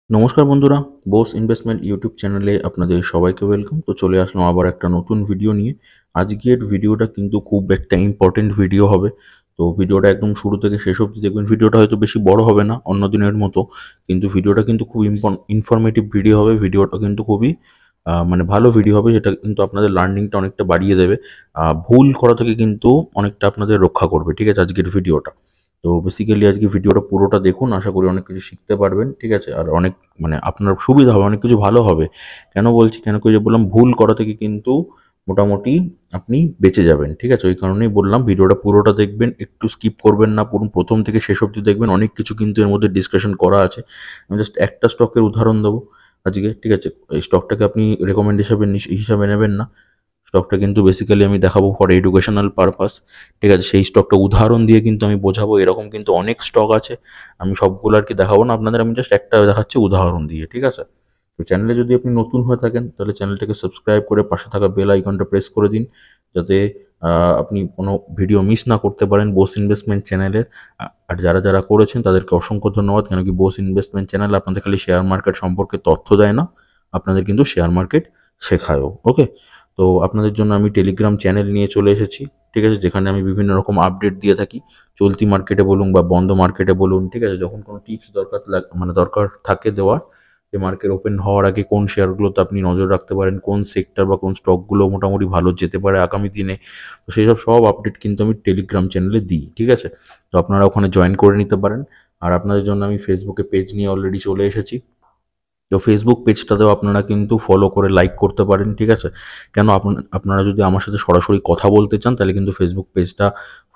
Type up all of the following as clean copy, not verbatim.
নমস্কার বন্ধুরা, Bose investment YouTube চ্যানেলে আপনাদের সবাইকে ওয়েলকাম। তো চলে আসলাম আবার একটা নতুন ভিডিও নিয়ে। আজকের ভিডিওটা কিন্তু খুব একটা ইম্পর্টেন্ট ভিডিও হবে। তো ভিডিওটা একদম শুরু থেকে শেষ অবধি দেখবেন। ভিডিওটা হয়তো বেশি বড় হবে না অন্য দিনের মতো, কিন্তু ভিডিওটা কিন্তু খুব ইনফরমেটিভ ভিডিও হবে। ভিডিওটা কিন্তু খুবই মানে ভালো ভিডিও হবে, যেটা কিন্তু আপনাদের লার্নিংটা অনেকটা বাড়িয়ে দেবে। ভুল করা থেকে কিন্তু অনেকটা আপনাদের রক্ষা করবে, ঠিক আছে, আজকের ভিডিওটা। তো বেসিক্যালি আজকে ভিডিওটা পুরোটা দেখুন, আশা করি অনেক কিছু শিখতে পারবেন, ঠিক আছে, আর অনেক মানে আপনার সুবিধা হবে, অনেক কিছু ভালো হবে। কেন বলছি, কেন কি যে বললাম, ভুল করা থেকে কিন্তু মোটামুটি আপনি বেঁচে যাবেন, ঠিক আছে। ওই কারণেই বললাম ভিডিওটা পুরোটা দেখবেন, একটু স্কিপ করবেন না, পুরো প্রথম থেকে শেষ অবধি দেখবেন। অনেক কিছু কিন্তু এর মধ্যে ডিসকাশন করা আছে। আমি জাস্ট একটা স্টকের উদাহরণ দেবো আজকে, ঠিক আছে। এই স্টকটাকে আপনি রেকমেন্ড হিসাবে নেবেন না। স্টকটা কিন্তু বেসিক্যালি আমি দেখাবো ফর এডুকেশনাল পারপাস, ঠিক আছে। সেই স্টকটা উদাহরণ দিয়ে কিন্তু আমি বোঝাবো। এরকম কিন্তু অনেক স্টক আছে, আমি সবগুলো আর কি দেখাবো না আপনাদের, আমি জাস্ট একটা দেখাচ্ছি উদাহরণ দিয়ে, ঠিক আছে। তো চ্যানেলে যদি আপনি নতুন হয়ে থাকেন তাহলে চ্যানেলটাকে সাবস্ক্রাইব করে পাশে থাকা বেল আইকনটা প্রেস করে দিন, যাতে আপনি কোনো ভিডিও মিস না করতে পারেন বোস ইনভেস্টমেন্ট চ্যানেলের। আর যারা যারা করেছেন তাদেরকে অসংখ্য ধন্যবাদ, কেন কি বোস ইনভেস্টমেন্ট চ্যানেল আপনাদের খালি শেয়ার মার্কেট সম্পর্কে তথ্য দেয় না, আপনাদের কিন্তু শেয়ার মার্কেট শেখায়ও। ওকে। তো আপনাদের জন্য আমি টেলিগ্রাম চ্যানেল নিয়ে চলে এসেছি, ঠিক আছে, যেখানে আমি বিভিন্ন রকম আপডেট দিয়ে থাকি। চলতি মার্কেটে বলুন বা বন্ধ মার্কেটে বলুন, ঠিক আছে, যখন কোনো টিপস দরকার থাকে দেওয়ার, যে মার্কেট ওপেন হওয়ার আগে কোন শেয়ারগুলোতে আপনি নজর রাখতে পারেন, কোন সেক্টর বা কোন স্টকগুলো মোটামুটি ভালো যেতে পারে আগামী দিনে। তো সেই সব আপডেট কিন্তু আমি টেলিগ্রাম চ্যানেলে দিই, ঠিক আছে। তো আপনারা ওখানে জয়েন করে নিতে পারেন। আর আপনাদের জন্য আমি ফেসবুকে পেজ নিয়ে অলরেডি চলে এসেছি। তো ফেসবুক পেজটাতেও আপনারা কিন্তু ফলো করে লাইক করতে পারেন, ঠিক আছে। কেন আপনারা যদি আমার সাথে সরাসরি কথা বলতে চান তাহলে কিন্তু ফেসবুক পেজটা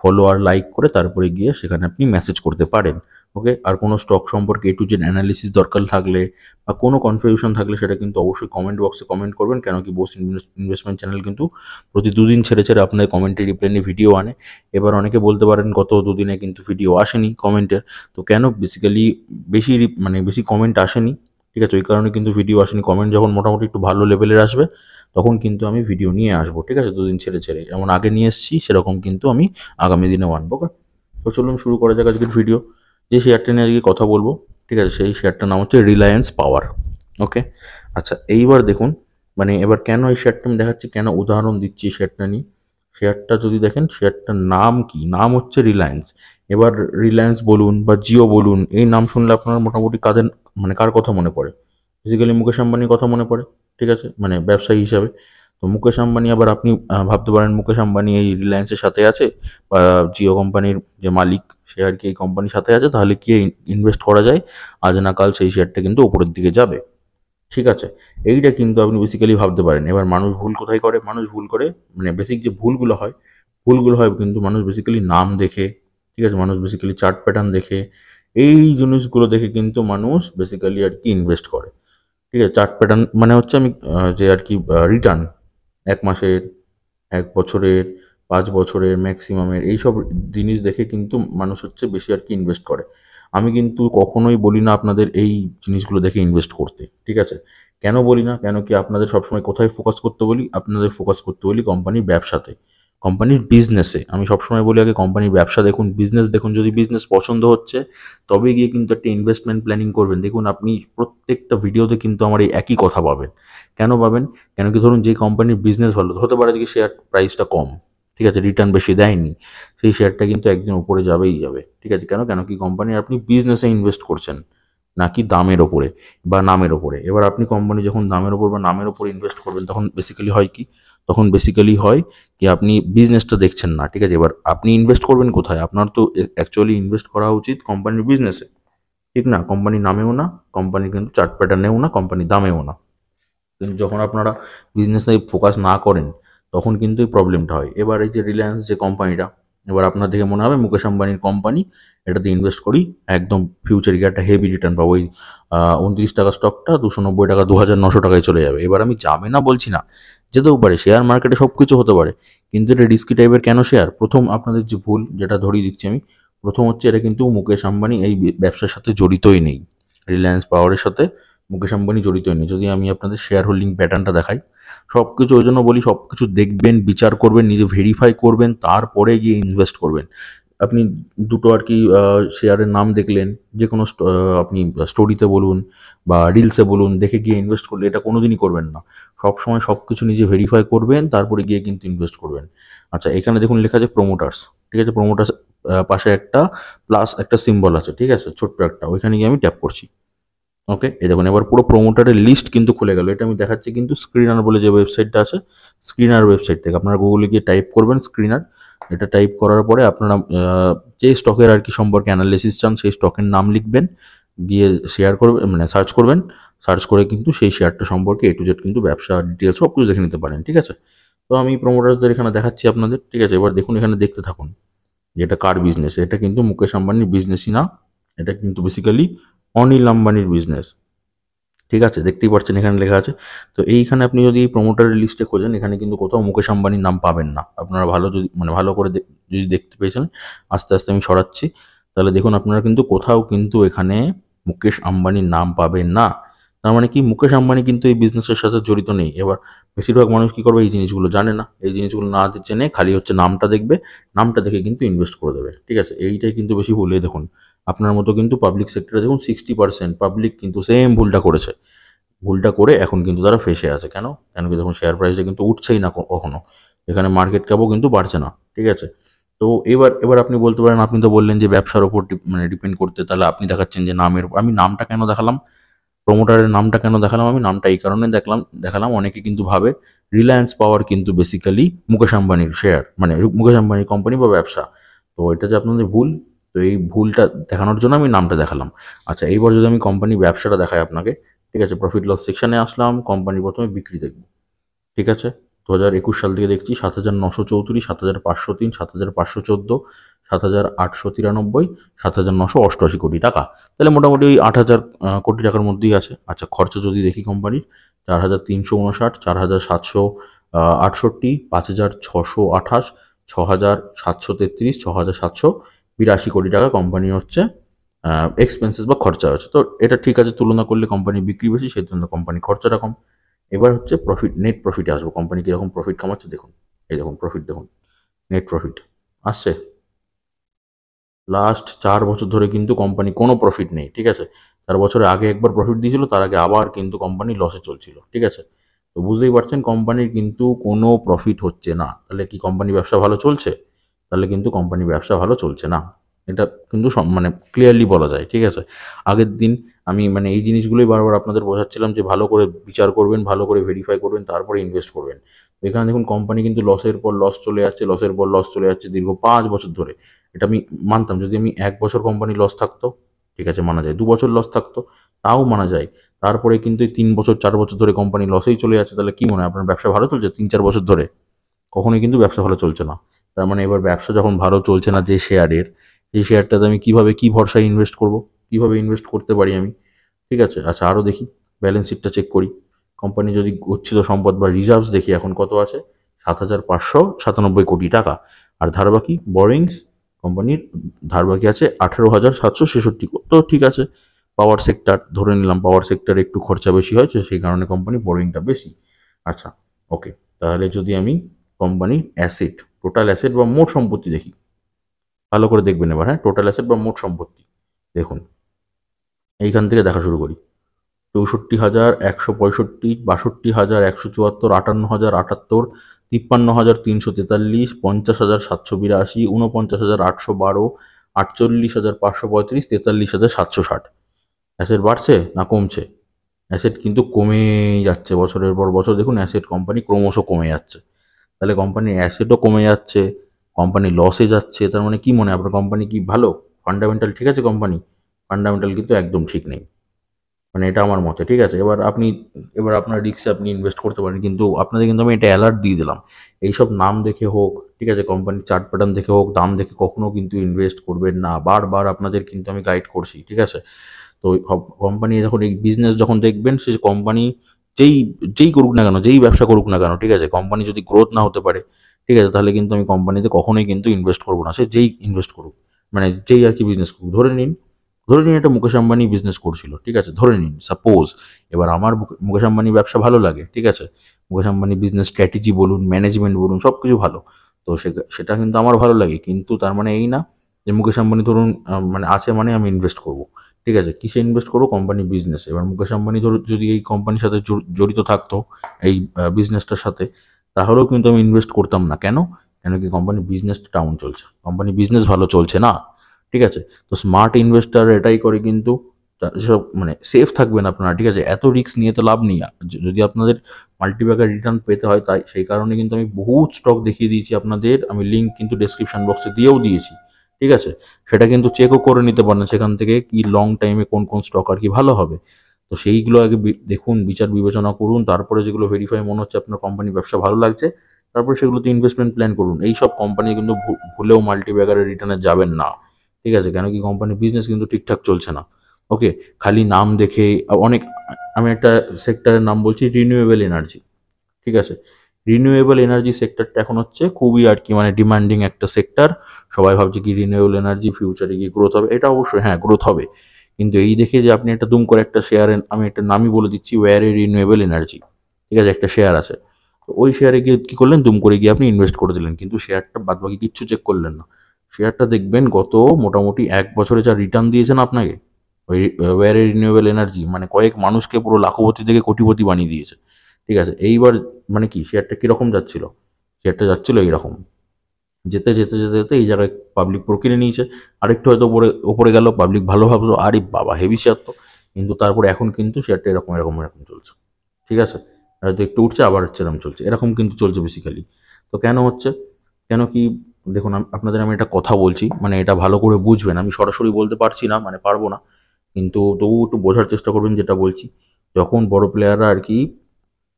ফলো আর লাইক করে তারপরে গিয়ে সেখানে আপনি মেসেজ করতে পারেন। ওকে। আর কোনো স্টক সম্পর্কে A to Z অ্যানালিসিস দরকার থাকলে বা কোনো কনফিউশন থাকলে সেটা কিন্তু অবশ্যই কমেন্ট বক্সে কমেন্ট করবেন, কেন কি বোস ইনভেস্টমেন্ট চ্যানেল কিন্তু প্রতি দুদিন ছেড়ে ছেড়ে আপনাদের কমেন্টে রিপ্লাই নিয়ে ভিডিও আনে। এবার অনেকে বলতে পারেন গত দুদিনে কিন্তু ভিডিও আসেনি কমেন্টের। তো কেন, বেসিক্যালি বেশি কমেন্ট আসেনি, ঠিক আছে, ওই কারণে কিন্তু ভিডিও আসেনি। কমেন্ট যখন মোটামুটি একটু ভালো লেভেলের আসবে তখন কিন্তু আমি ভিডিও নিয়ে আসবো, ঠিক আছে, দুদিন ছেড়ে ছেড়ে। যেমন আগে নিয়ে এসেছি সেরকম কিন্তু আমি আগামী দিনেও আনবো। ওকে। তো চলুন শুরু করা যাক আজকের ভিডিও। যে শেয়ারটা নিয়ে আজকে কথা বলবো, ঠিক আছে, সেই শেয়ারটার নাম হচ্ছে রিলায়েন্স পাওয়ার। ওকে। আচ্ছা, এইবার দেখুন, এবার কেন এই শেয়ারটা আমি দেখাচ্ছি, কেন উদাহরণ দিচ্ছি এই শেয়ারটা নিয়ে। শেয়ারটা যদি দেখেন, শেয়ারটার নাম কি, নাম হচ্ছে রিলায়েন্স। এবার রিলায়েন্স বলুন বা জিও বলুন, এই নাম শুনলে আপনার মোটামুটি কার কথা মনে পড়ে? বেসিক্যালি মুকেশ আম্বানির কথা মনে পড়ে, ঠিক আছে, ব্যবসায়ী হিসাবে। তো মুকেশ আম্বানি, আবার আপনি ভাবতে পারেন মুকেশ আম্বানি এই রিলায়েন্সের সাথে আছে বা জিও কোম্পানির যে মালিক সে আর কি এই কোম্পানির সাথে আছে, তাহলে কি ইনভেস্ট করা যায়, আজ না কাল সেই শেয়ারটা কিন্তু উপরের দিকে যাবে, ঠিক আছে। এইটা কিন্তু আপনি বেসিক্যালি ভাবতে পারেন। এবার মানুষ ভুল কোথায় করে? মানুষ ভুল করে, বেসিক যে ভুলগুলো হয় কিন্তু মানুষ বেসিক্যালি নাম দেখে, ঠিক আছে, মানুষ বেসিক্যালি চার্ট প্যাটার্ন দেখে, এই জিনিসগুলো দেখে কিন্তু মানুষ বেসিক্যালি আর কি ইনভেস্ট করে, ঠিক আছে। চার্ট প্যাটার্ন মানে হচ্ছে আমি যে আর কি রিটার্ন, 1 মাসের, 1 বছরের, 5 বছরের, ম্যাক্সিমামের, এইসব জিনিস দেখে কিন্তু মানুষ হচ্ছে বেশি আর কি ইনভেস্ট করে। আমি কিন্তু কখনোই বলি না আপনাদের এই জিনিসগুলো দেখে ইনভেস্ট করতে, ঠিক আছে। কেন বলি না, কেন কি আপনাদের সবসময় কোথায় ফোকাস করতে বলি? আপনাদের ফোকাস করতে বলি কোম্পানির ব্যবসাতে, কোম্পানির বিজনেসে। আমি সবসময় বলি আগে কোম্পানির ব্যবসা দেখুন, বিজনেস দেখুন। যদি বিজনেস পছন্দ হচ্ছে তবে গিয়ে কিন্তু একটা ইনভেস্টমেন্ট প্ল্যানিং করবেন। দেখুন, আপনি প্রত্যেকটা ভিডিওতে কিন্তু আমার এই একই কথা পাবেন। কেন পাবেন? কেন কি, ধরুন যে কোম্পানির বিজনেস ভালো, হতে পারে যে শেয়ার প্রাইসটা কম, ঠিক আছে, রিটার্ন বেশি দেয়নি, সেই শেয়ারটা কিন্তু একদিন উপরে যাবেই যাবে, ঠিক আছে। কেন, কি কোম্পানি আপনি বিজনেসে ইনভেস্ট করছেন, নাকি দামের ওপরে বা নামের ওপরে। এবার আপনি কোম্পানি যখন দামের ওপর বা নামের ওপর ইনভেস্ট করবেন তখন বেসিক্যালি হয় কি, কি আপনি বিজনেসটা দেখছেন না, ঠিক আছে। এবার আপনি ইনভেস্ট করবেন কোথায়? আপনার তো অ্যাকচুয়ালি ইনভেস্ট করা উচিত কোম্পানির বিজনেসে, ঠিক না? কোম্পানির নামেও না, কোম্পানি কিন্তু চার্ট প্যাটার্নেও না, কোম্পানির দামেও না। কিন্তু যখন আপনারা বিজনেসে ফোকাস না করেন তখন কিন্তু এই প্রবলেমটা হয়। এবার এই যে রিলায়েন্স যে কোম্পানিটা, এবার আপনার দেখে মনে হবে মুকেশ আম্বানির কোম্পানি, এটাতে ইনভেস্ট করি, একদম ফিউচারে গিয়ে একটা হেভি রিটার্ন পাবো। ওই 29 টাকা স্টকটা 290 টাকা, 2,900 টাকায় চলে যাবে। এবার আমি যাবে না বলছি না, যেতেও পারে, শেয়ার মার্কেটে সব কিছু হতে পারে, কিন্তু এটা রিস্কি টাইপের। কেন শেয়ার? প্রথম আপনাদের যে ভুল, যেটা ধরিয়ে দিচ্ছি আমি, প্রথম হচ্ছে এটা কিন্তু মুকেশ আম্বানি এই ব্যবসার সাথে জড়িতই নেই। রিলায়েন্স পাওয়ারের সাথে মুকেশ আম্বানি জড়িত নেই। যদি আমি আপনাদের শেয়ার হোল্ডিং প্যাটার্নটা দেখাই, সব কিছু, ওই জন্য বলি সব কিছু দেখবেন, বিচার করবেন, নিজে ভেরিফাই করবেন, তারপরে গিয়ে ইনভেস্ট করবেন। আপনি দুটো আর কি শেয়ারের নাম দেখলেন, যে কোনো আপনি স্টোরিতে বলুন বা রিলসে বলুন, দেখে গিয়ে ইনভেস্ট করলে এটা কোনোদিনই করবেন না। সবসময় সব কিছু নিজে ভেরিফাই করবেন, তারপরে গিয়ে কিন্তু ইনভেস্ট করবেন। আচ্ছা, এখানে দেখুন লেখা আছে প্রোমোটার্স, ঠিক আছে? প্রোমোটার্স পাশে একটা প্লাস একটা সিম্বল আছে, ঠিক আছে, ছোট্ট একটা, ওইখানে গিয়ে আমি ট্যাপ করছি। ওকে, এই দেখুন এবার পুরো প্রোমোটারের লিস্ট কিন্তু খুলে গেল। এটা আমি দেখাচ্ছি কিন্তু স্ক্রিনার বলে যে ওয়েবসাইটটা আছে, স্ক্রিনার ওয়েবসাইট থেকে আপনারা গুগলে গিয়ে টাইপ করবেন স্ক্রিনার। এটা টাইপ করার পরে আপনারা যে স্টকের আর কি সম্পর্কে অ্যানালিসিস চান সেই স্টকের নাম লিখবেন, গিয়ে শেয়ার করবেন, মানে সার্চ করবেন। সার্চ করে কিন্তু সেই শেয়ারটা সম্পর্কে A to Z কিন্তু ব্যবসা ডিটেলস সব কিছু দেখে নিতে পারেন, ঠিক আছে? তো আমি প্রোমোটারদের এখানে দেখাচ্ছি আপনাদের, ঠিক আছে? এবার দেখুন এখানে দেখতে থাকুন যে এটা কার বিজনেস। এটা কিন্তু মুকেশ আম্বানির বিজনেসই না, এটা কিন্তু বেসিক্যালি অনিল আম্বানির বিজনেস, ঠিক আছে? দেখতেই পাচ্ছেন এখানে লেখা আছে। তো এইখানে আপনি যদি প্রমোটারের লিস্টে খোঁজেন, এখানে কিন্তু কোথাও মুকেশ আম্বানির নাম পাবেন না। আপনারা ভালো যদি মানে ভালো করে যদি দেখতে পেয়েছেন, আস্তে আস্তে আমি সরাচ্ছি, তাহলে দেখুন আপনারা কিন্তু কোথাও কিন্তু এখানে মুকেশ আম্বানির নাম পাবেন না। তার মানে কি, মুকেশ আম্বানি কিন্তু এই বিজনেসের সাথে জড়িত নেই। এবার বেশিরভাগ মানুষ কি করবে, এই জিনিসগুলো জানে না, এই জিনিসগুলো না জেনে খালি হচ্ছে নামটা দেখবে, নামটা দেখে কিন্তু ইনভেস্ট করে দেবে, ঠিক আছে? এইটাই কিন্তু বেশি ভুল। এই দেখুন আপনার মতো কিন্তু পাবলিক সেক্টরে দেখুন 60% পাবলিক কিন্তু সেম ভুলটা করেছে। ভুলটা করে এখন কিন্তু তারা ফেঁসে আছে। কেন? কেন কি, দেখুন শেয়ার প্রাইসটা কিন্তু উঠছেই না কখনো। এখানে মার্কেট ক্যাপও কিন্তু বাড়ছে না, ঠিক আছে? তো এবার আপনি বলতে পারেন, আপনি তো বললেন যে ব্যবসার উপর মানে ডিপেন্ড করতে, তাহলে আপনি দেখাচ্ছেন যে নামের উপর। আমি নামটা কেন দেখালাম, প্রমোটারের নামটা কেন দেখালাম, আমি নামটা এই কারণে দেখালাম অনেকে কিন্তু ভাবে রিলায়েন্স পাওয়ার কিন্তু বেসিক্যালি মুকেশ আম্বানির শেয়ার, মানে মুকেশ আম্বানির কোম্পানি বা ব্যবসা। তো এটা যে আপনাদের ভুল, তো এই ভুলটা দেখানোর জন্য আমি নামটা দেখালাম। আচ্ছা, এইবার যদি আমি কোম্পানি ব্যবসাটা দেখাই আপনাকে, ঠিক আছে? প্রফিট লস সেকশনে আসলাম, কোম্পানির প্রথমে বিক্রি দেখব, ঠিক আছে? 2021 সাল থেকে দেখছি 7,934, 7,503, 7,514, 7,893, 7,988 কোটি টাকা। তাহলে মোটামুটি ওই 8,000 কোটি টাকার মধ্যেই আছে। আচ্ছা, খরচা যদি দেখি কোম্পানির, 4,359, 4,768, 5,628, 6,733, 6,782 টাকা কোম্পানি হচ্ছে এক্সপেন্সেস বা খরচা আছে। তো এটা ঠিক আছে, তুলনা করলে কোম্পানি বিক্রি বেশি, সেই জন্য কোম্পানি খরচাটা কম। এবার হচ্ছে প্রফিট, নেট প্রফিটে আসবো। কোম্পানি কীরকম প্রফিট কামাচ্ছে দেখুন, এই দেখুন প্রফিট দেখুন, নেট প্রফিট আসছে। লাস্ট 4 বছর ধরে কিন্তু কোম্পানি কোনো প্রফিট নেই, ঠিক আছে? 4 বছরের আগে একবার প্রফিট দিয়েছিল, তার আগে আবার কিন্তু কোম্পানি লসে চলছিল, ঠিক আছে? তো বুঝতেই পারছেন কোম্পানির কিন্তু কোনো প্রফিট হচ্ছে না। তাহলে কি কোম্পানি ব্যবসা ভালো চলছে? তাহলে কিন্তু কোম্পানি ব্যবসা ভালো চলছে না। এটা কিন্তু মানে ক্লিয়ারলি বলা যায়, ঠিক আছে? আগের দিন আমি মানে এই জিনিসগুলোই বারবার আপনাদের বোঝাচ্ছিলাম যে ভালো করে বিচার করবেন, ভালো করে ভেরিফাই করবেন, তারপরে ইনভেস্ট করবেন। তো এখানে দেখুন কোম্পানি কিন্তু লসের পর লস চলে যাচ্ছে, লসের পর লস চলে যাচ্ছে দীর্ঘ 5 বছর ধরে। এটা আমি মানতাম যদি আমি 1 বছর কোম্পানি লস থাকতো, ঠিক আছে, মানা যায়। 2 বছর লস থাকতো, তাও মানা যায়। তারপরে কিন্তু এই 3 বছর 4 বছর ধরে কোম্পানি লসেই চলে যাচ্ছে। তাহলে কি মনে হয়, আপনার ব্যবসা ভালো চলছে 3-4 বছর ধরে? কখনোই কিন্তু ব্যবসা ভালো চলছে না। তার মানে এবার ব্যবসা যখন ভালো চলছে না যে শেয়ারের, সেই শেয়ারটাতে আমি কিভাবে, কি ভরসায় ইনভেস্ট করব? কিভাবে ইনভেস্ট করতে পারি আমি? ঠিক আছে? আচ্ছা, আরও দেখি, ব্যালেন্স শিটটা চেক করি। কোম্পানি যদি গচ্ছিত সম্পদ বা রিজার্ভস দেখি, এখন কত আছে? 7,597 কোটি টাকা। আর ধারবাকি বরিংস, কোম্পানির ধারবাকি আছে 18,766 কোটি। তো ঠিক আছে, পাওয়ার সেক্টর ধরে নিলাম, পাওয়ার সেক্টরে একটু খরচা বেশি হয়, তো সেই কারণে কোম্পানি বোরিংটা বেশি। আচ্ছা, ওকে, তাহলে যদি আমি কোম্পানির অ্যাসেট, টোটাল অ্যাসেট বা মোট সম্পত্তি দেখি, ভালো করে দেখবেন এবার, হ্যাঁ, টোটাল অ্যাসেট বা মোট সম্পত্তি দেখুন, এইখান থেকে দেখা শুরু করি। 64,165, 62,174, 58,078, 53,343, 50,782, 49,812, 48,535, 43,760। অ্যাসেট বাড়ছে না কমছে? অ্যাসেট কিন্তু কমে যাচ্ছে বছরের পর বছর। দেখুন অ্যাসেট কোম্পানি ক্রমশ কমে যাচ্ছে। তাহলে কোম্পানির অ্যাসেটও কমে যাচ্ছে, কোম্পানি লসে যাচ্ছে। তার মানে কি মনে হয় আপনার, কোম্পানি কি ভালো, ফান্ডামেন্টাল ঠিক আছে কোম্পানি? ফান্ডামেন্টাল কিন্তু একদম ঠিক নেই, মানে এটা আমার মতে, ঠিক আছে? এবার আপনার রিস্কে আপনি ইনভেস্ট করতে পারেন, কিন্তু আপনাদের কিন্তু আমি এটা অ্যালার্ট দিয়ে দিলাম, এইসব নাম দেখে হোক, ঠিক আছে, কোম্পানির চার্ট প্যাটার্ন দেখে হোক, দাম দেখে কখনো কিন্তু ইনভেস্ট করবেন না। বারবার আপনাদের কিন্তু আমি গাইড করছি, ঠিক আছে? তো কোম্পানি যখন এই বিজনেস যখন দেখবেন, সে কোম্পানি যেই যেই করুক না কেন, যেই ব্যবসা করুক না কেন, ঠিক আছে, কোম্পানি যদি গ্রোথ না হতে পারে, ঠিক আছে, তাহলে কিন্তু আমি কোম্পানিতে কখনোই কিন্তু ইনভেস্ট করবো না। সে যেই ইনভেস্ট করুক, মানে যেই আর কি বিজনেস করুক। ধরে নিন এটা মুকেশ আম্বানি বিজনেস করছিল, ঠিক আছে, ধরে নিন সাপোজ। এবার আমার মুকেশ আম্বানি ব্যবসা ভালো লাগে, ঠিক আছে, মুকেশ আম্বানি বিজনেস স্ট্র্যাটেজি বলুন, ম্যানেজমেন্ট বলুন, সব কিছু ভালো। তো সেটা কিন্তু আমার ভালো লাগে, কিন্তু তার মানে এই না যে মুকেশ আম্বানি ধরুন মানে আছে মানে আমি ইনভেস্ট করব, ঠিক আছে, কিসে ইনভেস্ট করবো? Company business. এবার মুকেশ আম্বানি ধরো যদি এই কোম্পানির সাথে জড়িত থাকতো, এই বিজনেসটার সাথে, তাহলেও কিন্তু আমি ইনভেস্ট করতাম না। কেন? কেন কি কোম্পানির বিজনেসটা ডাউন চলছে, কোম্পানি বিজনেস ভালো চলছে না, ঠিক আছে। তো স্মার্ট ইনভেস্টার এটাই করে কিন্তু, যেসব মানে সেফ থাকবেন আপনারা, ঠিক আছে, এত রিস্ক নিয়ে তো লাভ নেই। যদি আপনাদের মাল্টিব্যাগার রিটার্ন পেতে হয়, তাই সেই কারণে কিন্তু আমি বহুত স্টক দেখিয়ে দিয়েছি আপনাদের, আমি লিঙ্ক কিন্তু ডেসক্রিপশন বক্সে দিয়েও দিয়েছি, ঠিক আছে। সেটা কিন্তু চেকও করে নিতে পারেন সেখান থেকে, কি লং টাইমে কোন কোন স্টক আর কি ভালো হবে। তো সেইগুলো আগে দেখুন, বিচার বিবেচনা করুন, তারপরে যেগুলো ভেরিফাই মনে হচ্ছে আপনার কোম্পানি ব্যবসা ভালো লাগছে, তারপরে সেগুলোতে ইনভেস্টমেন্ট প্ল্যান করুন। এই সব কোম্পানি কিন্তু ভুলেও মাল্টিব্যাগারের রিটার্নে যাবেন না, ঠিক আছে। কেন কি কোম্পানির বিজনেস কিন্তু ঠিকঠাক চলছে না। ওকে, খালি নাম দেখে অনেক, আমি একটা সেক্টরের নাম বলছি, রিনিউয়েবল এনার্জি, ঠিক আছে। রিনিউয়েবল এনার্জি সেক্টরটা এখন হচ্ছে খুবই আর কি মানে ডিমান্ডিং একটা সেক্টর। সবাই ভাবছে কি রিনিউয়েবল এনার্জি ফিউচারে কি গ্রোথ হবে, এটা অবশ্যই হ্যাঁ গ্রোথ হবে। কিন্তু এই দেখে যে আপনি একটা দুম করে একটা শেয়ারে, আমি একটা নামই বলে দিচ্ছি, ওয়ারে রিনিউয়েবল এনার্জি, ঠিক আছে, একটা শেয়ার আছে। তো ওই শেয়ারে গিয়ে কী করলেন, দুম করে গিয়ে আপনি ইনভেস্ট করে দিলেন, কিন্তু শেয়ারটা বাদ বাকি কিচ্ছু চেক করলেন না। শেয়ারটা দেখবেন গত মোটামুটি 1 বছরে যা রিটার্ন দিয়েছে না আপনাকে, ওই ওয়ারে রিনিউয়েবল এনার্জি মানে কয়েক মানুষকে পুরো লাখপতি থেকে কোটিপতি বানিয়ে দিয়েছে, ঠিক আছে। এইবার মানে কি শেয়ারটা কিরকম যাচ্ছিল, শেয়ারটা যাচ্ছিল এইরকম, যেতে যেতে যেতে যেতে এই জায়গায় পাবলিক পুরো কিনে নিয়েছে। আরেকটু হয়তো ওপরে ওপরে গেল, পাবলিক ভালো ভাবলো, আরে বাবা হেভি শেয়ার তো, কিন্তু তারপরে এখন কিন্তু শেয়ারটা এরকম এরকম এরকম চলছে, ঠিক আছে। হয়তো একটু উঠছে আবার হচ্ছে, এরকম চলছে, এরকম কিন্তু চলছে বেসিক্যালি। তো কেন হচ্ছে, কেন কি, দেখুন আপনাদের আমি একটা কথা বলছি, মানে এটা ভালো করে বুঝবেন, আমি সরাসরি বলতে পারছি না, মানে পারবো না, কিন্তু তবুও একটু বোঝার চেষ্টা করবেন যেটা বলছি। যখন বড় প্লেয়াররা আর কি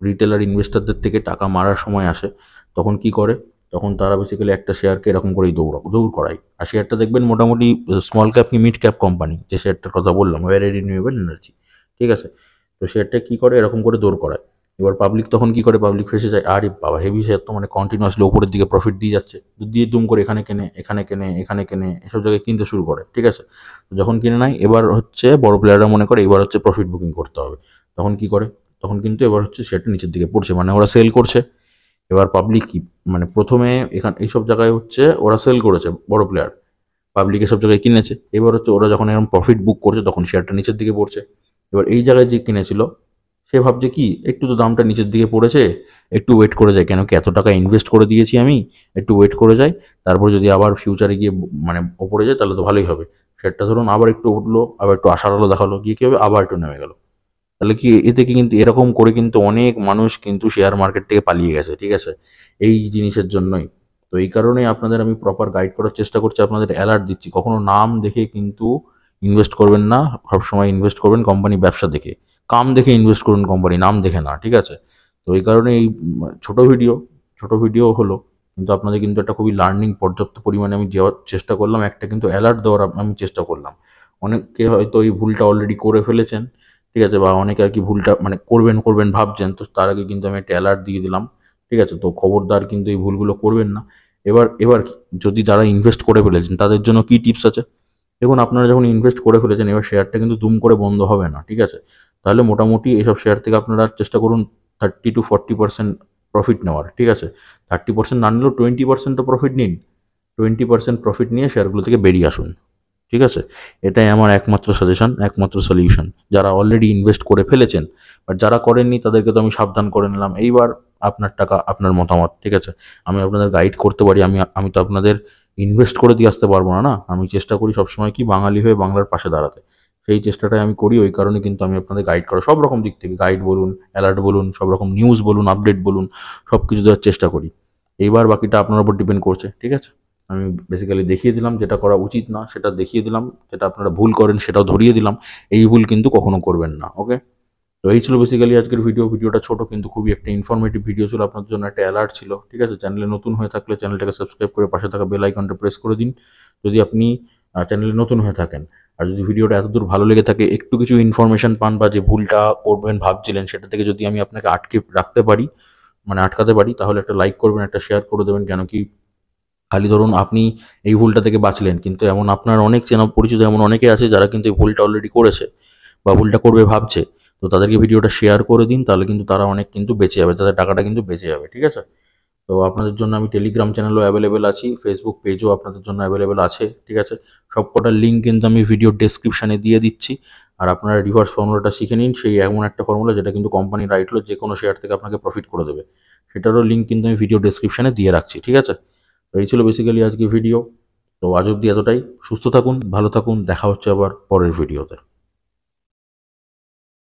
রিটেলার ইনভেস্টরদের থেকে টাকা মারার সময় আসে, তখন কি করে, তখন তারা বেসিক্যালি একটা শেয়ারকে এরকম করেই দৌড় করায়। আর শেয়ারটা দেখবেন মোটামুটি স্মল ক্যাপ কি মিড ক্যাপ কোম্পানি, যে শেয়ারটার কথা বললাম ওয়ারে রিনিউয়েবল এনার্জি, ঠিক আছে। তো শেয়ারটা কি করে, এরকম করে দৌড় করায়। এবার পাবলিক তখন কি করে, পাবলিক ফেসে যায়, আরে বাবা হেভি শেয়ার তো, মানে কন্টিনিউয়াসলি উপরের দিকে প্রফিট দিয়ে যাচ্ছে, দিয়ে দুম করে এখানে কেনে এখানে কেনে এখানে কেনে এসব জায়গায় কিনতে শুরু করে, ঠিক আছে। তো যখন কিনে নেয়, এবার হচ্ছে বড় প্লেয়াররা মনে করে এবার হচ্ছে প্রফিট বুকিং করতে হবে, তখন কি করে, তখন কিন্তু এবার হচ্ছে শেয়ারটা নিচের দিকে পড়ছে, মানে ওরা সেল করছে। এবার পাবলিক কি, মানে প্রথমে এখান এইসব জায়গায় হচ্ছে ওরা সেল করেছে বড় প্লেয়ার, পাবলিক এসব জায়গায় কিনেছে, এবার হচ্ছে ওরা যখন এরকম প্রফিট বুক করছে তখন শেয়ারটা নিচের দিকে পড়ছে। এবার এই জায়গায় যে কিনেছিল, সে ভাবছে কি একটু তো দামটা নিচের দিকে পড়েছে, একটু ওয়েট করে যায়, কেন কি এত টাকা ইনভেস্ট করে দিয়েছি আমি, একটু ওয়েট করে যাই, তারপর যদি আবার ফিউচারে গিয়ে মানে ওপরে যায় তাহলে তো ভালোই হবে। শেয়ারটা ধরুন আবার একটু উঠলো, আবার একটু আশার আলো দেখালো, গিয়ে কি হবে, আবার একটু নেমে গেল। তাহলে কি এতে কি কিন্তু এরকম করে কিন্তু অনেক মানুষ কিন্তু শেয়ার মার্কেট থেকে পালিয়ে গেছে, ঠিক আছে, এই জিনিসের জন্যই। তো এই কারণেই আপনাদের আমি প্রপার গাইড করার চেষ্টা করছি, আপনাদের অ্যালার্ট দিচ্ছি, কখনো নাম দেখে কিন্তু ইনভেস্ট করবেন না, সবসময় ইনভেস্ট করবেন কোম্পানি ব্যবসা দেখে, কাম দেখে ইনভেস্ট করুন, কোম্পানি নাম দেখে না, ঠিক আছে। তো এই কারণে এই ছোট ভিডিও, ছোট ভিডিও হলো, কিন্তু আপনাদের কিন্তু একটা খুবই লার্নিং পর্যাপ্ত পরিমাণে আমি দেওয়ার চেষ্টা করলাম, একটা কিন্তু অ্যালার্ট দেওয়ার আমি চেষ্টা করলাম। অনেকে হয়তো এই ভুলটা অলরেডি করে ফেলেছেন, ঠিক আছে, বা অনেকে আর কি ভুলটা মানে করবেন করবেন ভাবছেন, তো তার আগে কিন্তু আমি একটা অ্যালার্ট দিয়ে দিলাম, ঠিক আছে। তো খবরদার কিন্তু এই ভুলগুলো করবেন না। এবার যদি যারা ইনভেস্ট করে ফেলেছেন তাদের জন্য কি টিপস আছে, দেখুন আপনারা যখন ইনভেস্ট করে ফেলেছেন, এবার শেয়ারটা কিন্তু দুম করে বন্ধ হবে না, ঠিক আছে। তাহলে মোটামুটি এইসব শেয়ার থেকে আপনারা চেষ্টা করুন 30 to 40% প্রফিট নেওয়ার, ঠিক আছে। 30% না নিলেও 20% তো প্রফিট নিন, 20% প্রফিট নিয়ে শেয়ারগুলো থেকে বেরিয়ে আসুন, ঠিক আছে। এটাই আমার একমাত্র সাজেশন, একমাত্র সলিউশন, যারা অলরেডি ইনভেস্ট করে ফেলেছেন। বাট যারা করেননি তাদেরকে তো আমি সাবধান করে নিলাম, এইবার আপনার টাকা আপনার মতামত, ঠিক আছে। আমি আপনাদের গাইড করতে পারি, আমি আমি তো আপনাদের ইনভেস্ট করে দিয়ে আসতে পারবো না, না, আমি চেষ্টা করি সবসময় কি বাঙালি হয়ে বাংলার পাশে দাঁড়াতে, সেই চেষ্টাটাই আমি করি। ওই কারণে কিন্তু আমি আপনাদের গাইড করা সব রকম দিক থেকে, গাইড বলুন, অ্যালার্ট বলুন, সব রকম নিউজ বলুন, আপডেট বলুন, সব কিছু দেওয়ার চেষ্টা করি। এইবার বাকিটা আপনার উপর ডিপেন্ড করছে, ঠিক আছে। আমি বেসিক্যালি দেখিয়ে দিলাম যেটা করা উচিত না সেটা দেখিয়ে দিলাম, যেটা আপনারা ভুল করেন সেটাও ধরিয়ে দিলাম, এই ভুল কিন্তু কখনো করবেন না, ওকে। তো এই ছিল বেসিক্যালি আজকের ভিডিওটা ছোট কিন্তু খুবই একটা ইনফরমেটিভ ভিডিও ছিল, আপনার জন্য একটা অ্যালার্ট ছিল, ঠিক আছে। চ্যানেলে নতুন হয়ে থাকলে চ্যানেলটাকে সাবস্ক্রাইব করে পাশে থাকা বেল আইকনটা প্রেস করে দিন, যদি আপনি চ্যানেলে নতুন হয়ে থাকেন। আর যদি ভিডিওটা এতদূর ভালো লেগে থাকে, একটু কিছু ইনফরমেশন পান, বা যে ভুলটা করবেন ভাবছিলেন সেটা থেকে যদি আমি আপনাকে আটকে রাখতে পারি, মানে আটকাতে পারি, তাহলে একটা লাইক করবেন, একটা শেয়ার করে দেবেন। কেন কি খালি ধরুন আপনি এই ভুলটা থেকে বাঁচলেন, কিন্তু এমন আপনার অনেক চেনা পরিচিত এমন অনেকে আছে যারা কিন্তু এই ভুলটা অলরেডি করেছে বা ভুলটা করবে ভাবছে, তো তাদেরকে ভিডিওটা শেয়ার করে দিন, তাহলে কিন্তু তারা অনেক কিন্তু বেঁচে যাবে, তাদের টাকাটা কিন্তু বেঁচে যাবে, ঠিক আছে। তো আপনাদের জন্য আমি টেলিগ্রাম চ্যানেলও অ্যাভেলেবেল আছি, ফেসবুক পেজও আপনাদের জন্য অ্যাভেলেবেল আছে, ঠিক আছে? সবকটার লিঙ্ক কিন্তু আমি ভিডিও ডেসক্রিপশানে দিয়ে দিচ্ছি। আর আপনারা রিভার্স ফর্মুলাটা শিখে নিন, সেই এমন একটা ফর্মুলা যেটা কিন্তু কোম্পানি রাইট হলো যে কোনো শেয়ার থেকে আপনাকে প্রফিট করে দেবে। সেটারও লিঙ্ক কিন্তু আমি ভিডিও ডেসক্রিপশানে দিয়ে রাখছি, ঠিক আছে? তো এই ছিল বেসিক্যালি আজকে ভিডিও। তো আজ অব্দি এতটাই। সুস্থ থাকুন, ভালো থাকুন, দেখা হচ্ছে আবার পরের ভিডিওতে।